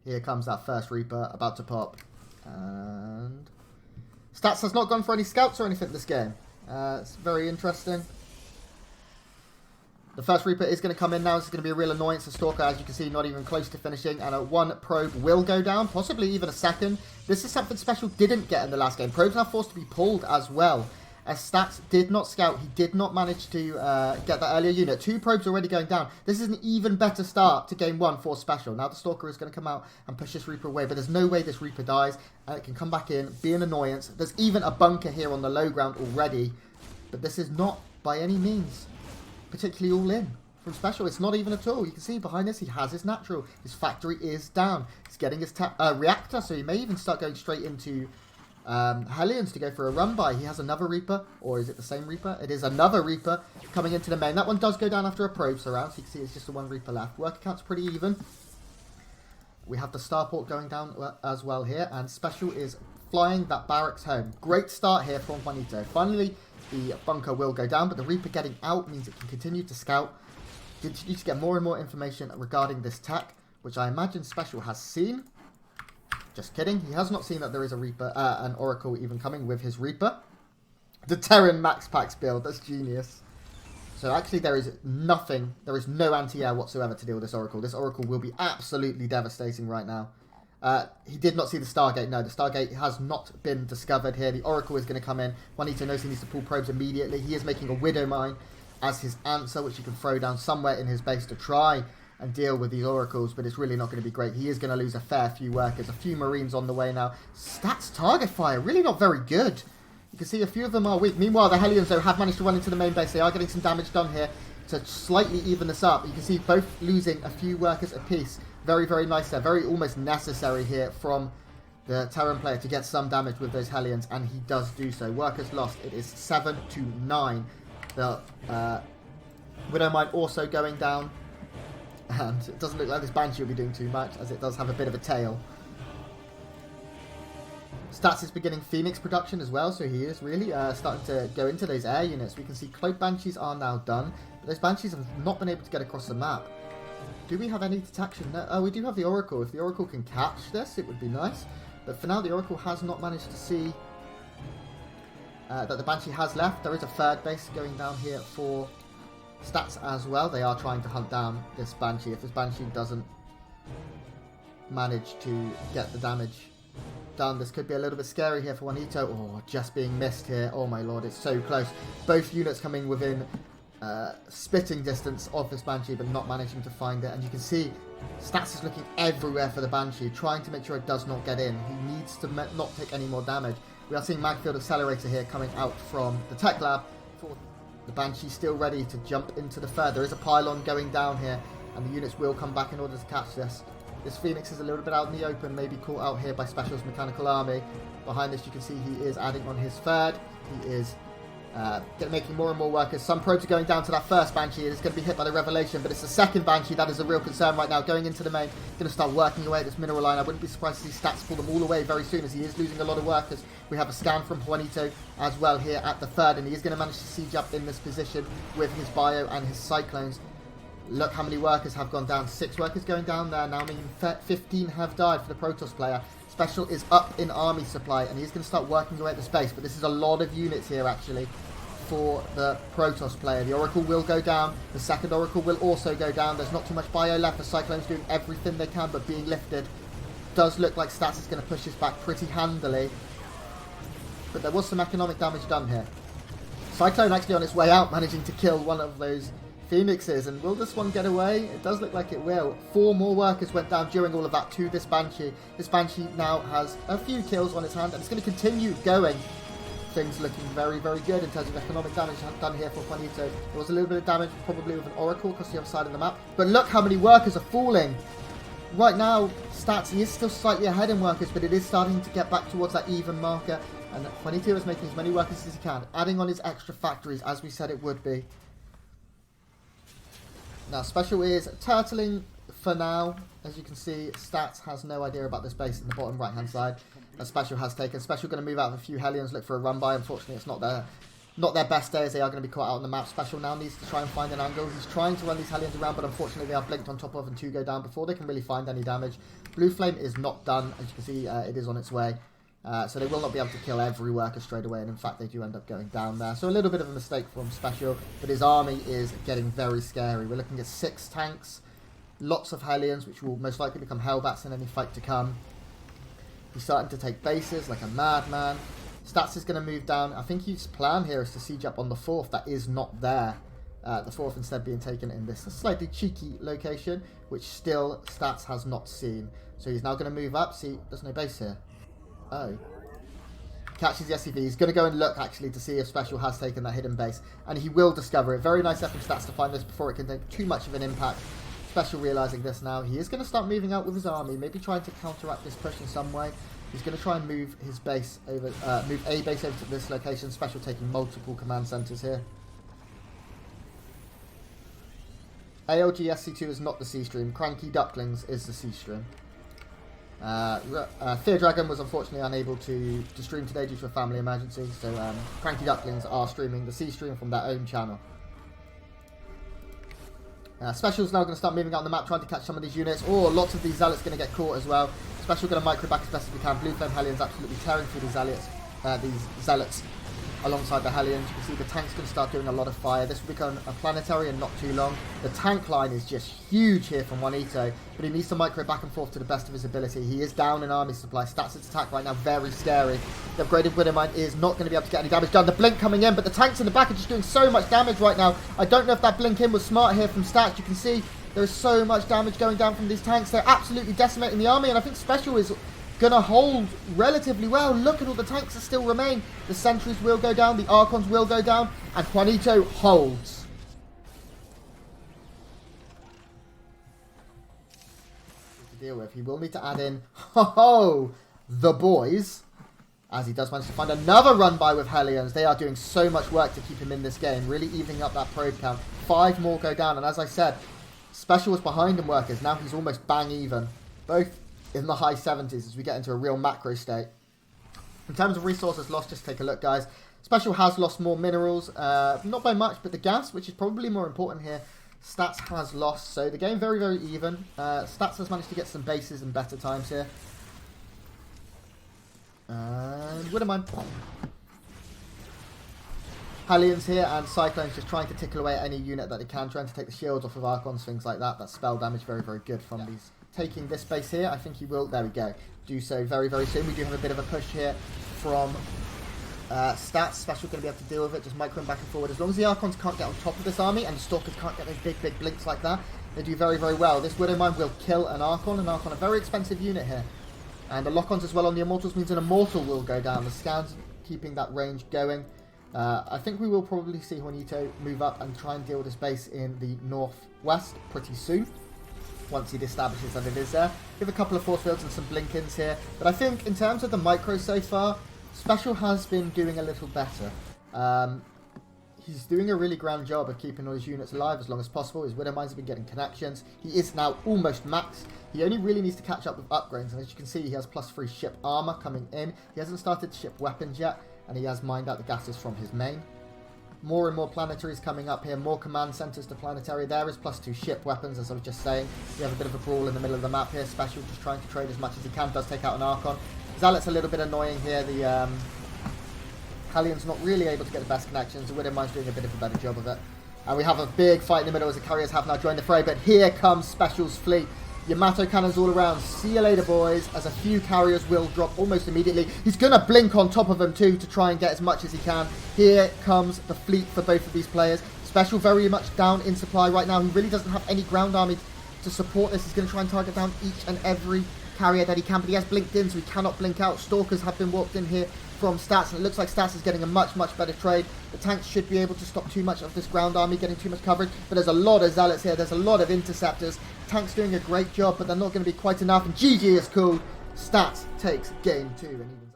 Here comes that first Reaper about to pop. And Stats has not gone for any scouts or anything this game. It's very interesting. The first Reaper is going to come in now. This is going to be a real annoyance. The Stalker, as you can see, not even close to finishing. And one probe will go down, possibly even a second. This is something SpeCial didn't get in the last game. Probes are forced to be pulled as well. As Stats did not scout, he did not manage to get that earlier unit. 2 probes already going down. This is an even better start to game 1 for SpeCial. Now the Stalker is going to come out and push this Reaper away, but there's no way this Reaper dies, and it can come back in, be an annoyance. There's even a bunker here on the low ground already, but this is not by any means particularly all in from SpeCial. It's not even at all. You can see behind this, he has his natural. His factory is down. He's getting his reactor, so he may even start going straight into Hellions to go for a run by. He has another Reaper, or is it the same Reaper? It is another Reaper coming into the main. That one does go down after a probe surround, so you can see it's just the 1 Reaper left. Worker count's pretty even. We have the starport going down as well here, and SpeCial is flying that barracks home. Great start here from Juanito. Finally, the bunker will go down, but the Reaper getting out means it can continue to scout. Did you need to get more and more information regarding this tech, which I imagine SpeCial has seen. Just kidding. He has not seen that there is a Reaper, an Oracle even coming with his Reaper. The Terran Max Packs build. That's genius. So actually there is nothing. There is no anti-air whatsoever to deal with this Oracle. This Oracle will be absolutely devastating right now. He did not see the Stargate. No, the Stargate has not been discovered here. The Oracle is going to come in. Juanito knows he needs to pull probes immediately. He is making a Widow Mine as his answer, which he can throw down somewhere in his base to try and deal with these Oracles, but it's really not going to be great. He is going to lose a fair few workers. A few Marines on the way now. Stats target fire, really not very good. You can see a few of them are weak. Meanwhile, the Hellions, though, have managed to run into the main base. They are getting some damage done here to slightly even this up. You can see both losing a few workers apiece. Very, very nice there. Very almost necessary here from the Terran player to get some damage with those Hellions, and he does do so. Workers lost. It is 7-9. The Widow Mine also going down, and it doesn't look like this Banshee will be doing too much, as it does have a bit of a tail. Stats is beginning Phoenix production as well, so he is really starting to go into those air units. We can see Cloak Banshees are now done, but those Banshees have not been able to get across the map. Do we have any detection? No. Oh, we do have the Oracle. If the Oracle can catch this, it would be nice. But for now, the Oracle has not managed to see that the Banshee has left. There is a third base going down here for Stats as well. They are trying to hunt down this Banshee. If this Banshee doesn't manage to get the damage done, this could be a little bit scary here for Juanito. Oh, just being missed here. Oh my lord, it's so close. Both units coming within spitting distance of this Banshee, but not managing to find it. And you can see Stats is looking everywhere for the Banshee, trying to make sure it does not get in. He needs to not take any more damage. We are seeing Magfield Accelerator here coming out from the Tech Lab. The Banshee still ready to jump into the third. There is a pylon going down here, and the units will come back in order to catch this. This Phoenix is a little bit out in the open, maybe caught out here by SpeCial's Mechanical Army. Behind this, you can see he is adding on his third. He is making more and more workers. Some probes are going down to that first Banshee. It's going to be hit by the Revelation, but it's the second Banshee that is a real concern right now. Going into the main, going to start working away at this mineral line. I wouldn't be surprised to see Stats pull them all away very soon, as he is losing a lot of workers. We have a scan from Juanito as well here at the third, and he is going to manage to siege up in this position with his Bio and his Cyclones. Look how many workers have gone down. 6 workers going down there now, meaning 15 have died for the Protoss player. SpeCial is up in army supply, and he's going to start working away at the space, but this is a lot of units here actually for the Protoss player. The Oracle will go down. The second Oracle will also go down. There's not too much bio left. The Cyclone's doing everything they can, but being lifted. Does look like Stats is going to push this back pretty handily, but there was some economic damage done here. Cyclone actually on its way out, managing to kill one of those Phoenixes, and will this one get away? It does look like it will. 4 more workers went down during all of that to this Banshee. This Banshee now has a few kills on its hand, and it's going to continue going. Things looking very, very good in terms of economic damage done here for Juanito. There was a little bit of damage probably with an Oracle across the other side of the map, but look how many workers are falling. Right now, Stats, he is still slightly ahead in workers, but it is starting to get back towards that even marker, and Juanito is making as many workers as he can, adding on his extra factories, as we said it would be. Now, SpeCial is turtling for now. As you can see, Stats has no idea about this base in the bottom right-hand side. SpeCial has taken. SpeCial going to move out of a few Hellions, look for a run-by. Unfortunately, it's not their best day, as they are going to be caught out on the map. SpeCial now needs to try and find an angle. He's trying to run these Hellions around, but unfortunately they are blinked on top of, and 2 go down before they can really find any damage. Blue Flame is not done. As you can see, it is on its way. So they will not be able to kill every worker straight away, and in fact they do end up going down there. So a little bit of a mistake from SpeCial, but his army is getting very scary. We're looking at 6 tanks, lots of Hellions, which will most likely become Hellbats in any fight to come. He's starting to take bases like a madman. Stats is going to move down. I think his plan here is to siege up on the 4th. That is not there. The 4th instead being taken in this slightly cheeky location, which still Stats has not seen. So he's now going to move up. See, there's no base here. Oh. Catches the SCV. He's going to go and look, actually, to see if SpeCial has taken that hidden base. And he will discover it. Very nice effort from Stats to find this before it can take too much of an impact. SpeCial realising this now. He is going to start moving out with his army. Maybe trying to counteract this push in some way. He's going to try and move his base over, move a base over to this location. SpeCial taking multiple command centres here. ALG SC2 is not the C-stream. Cranky Ducklings is the C-stream. Fear Dragon was unfortunately unable to stream today due to a family emergency, so Cranky Ducklings are streaming the C-stream from their own channel. SpeCial's now going to start moving out on the map, trying to catch some of these units. Oh, lots of these Zealots going to get caught as well. SpeCial going to micro back as best as we can. Blue Flame Hellions absolutely tearing through these Zealots alongside the Hellions. You can see the tank's going to start doing a lot of fire. This will become a planetary in not too long. The tank line is just huge here from Juanito, but he needs to micro back and forth to the best of his ability. He is down in army supply. Stats its attack right now, very scary. The upgraded Widowmine is not going to be able to get any damage done. The blink coming in, but the tanks in the back are just doing so much damage right now. I don't know if that blink in was smart here from Stats. You can see there is so much damage going down from these tanks. They're absolutely decimating the army, and I think SpeCial is going to hold relatively well. Look at all the tanks that still remain. The sentries will go down, the Archons will go down, and Juanito holds. To deal with, he will need to add in the boys, as he does manage to find another run by with Hellions. They are doing so much work to keep him in this game, really evening up that probe count. 5 more go down, and as I said, SpeCial was behind in workers. Now he's almost bang even, both in the high 70s as we get into a real macro state. In terms of resources lost, just take a look, guys. SpeCial has lost more minerals, not by much, but the gas, which is probably more important here, Stats has lost. So the game very, very even. Stats has managed to get some bases in better times here. And Widowmine. Hellions here, and Cyclone's just trying to tickle away at any unit that they can, trying to take the shields off of Archons, things like that. That spell damage, very, very good from these. Taking this base here, I think he will, there we go, do so very, very soon. We do have a bit of a push here from Stats. SpeCial going to be able to deal with it, just microing back and forward. As long as the Archons can't get on top of this army, and the Stalkers can't get those big, big blinks like that, they do very, very well. This Widowmine will kill an Archon, a very expensive unit here. And the lock-ons as well on the Immortals means an Immortal will go down. The scans keeping that range going. I think we will probably see Juanito move up and try and deal with this base in the northwest pretty soon, once he establishes that it is there. We have a couple of force fields and some blink-ins here. But I think in terms of the micro so far, SpeCial has been doing a little better. He's doing a really grand job of keeping all his units alive as long as possible. His Widowmines have been getting connections. He is now almost max. He only really needs to catch up with upgrades. And as you can see, he has +3 ship armor coming in. He hasn't started to ship weapons yet. And he has mined out the gases from his main. More and more planetaries coming up here. More command centers to planetary. There is +2 ship weapons, as I was just saying. We have a bit of a brawl in the middle of the map here. SpeCial just trying to trade as much as he can. Does take out an Archon. Zealot's a little bit annoying here. The Hellions not really able to get the best connections. The Widowmine's doing a bit of a better job of it. And we have a big fight in the middle as the carriers have now joined the fray. But here comes SpeCial's fleet. Yamato cannons all around. See you later, boys, as a few carriers will drop almost immediately. He's going to blink on top of them, too, to try and get as much as he can. Here comes the fleet for both of these players. SpeCial very much down in supply right now. He really doesn't have any ground army to support this. He's going to try and target down each and every carrier that he can, but he has blinked in, so he cannot blink out. Stalkers have been warped in here from Stats, and it looks like Stats is getting a much, much better trade. The tanks should be able to stop too much of this ground army getting too much coverage, but there's a lot of Zealots here, there's a lot of Interceptors. Tanks doing a great job, but they're not going to be quite enough, and GG is cool. Stats takes game 2. And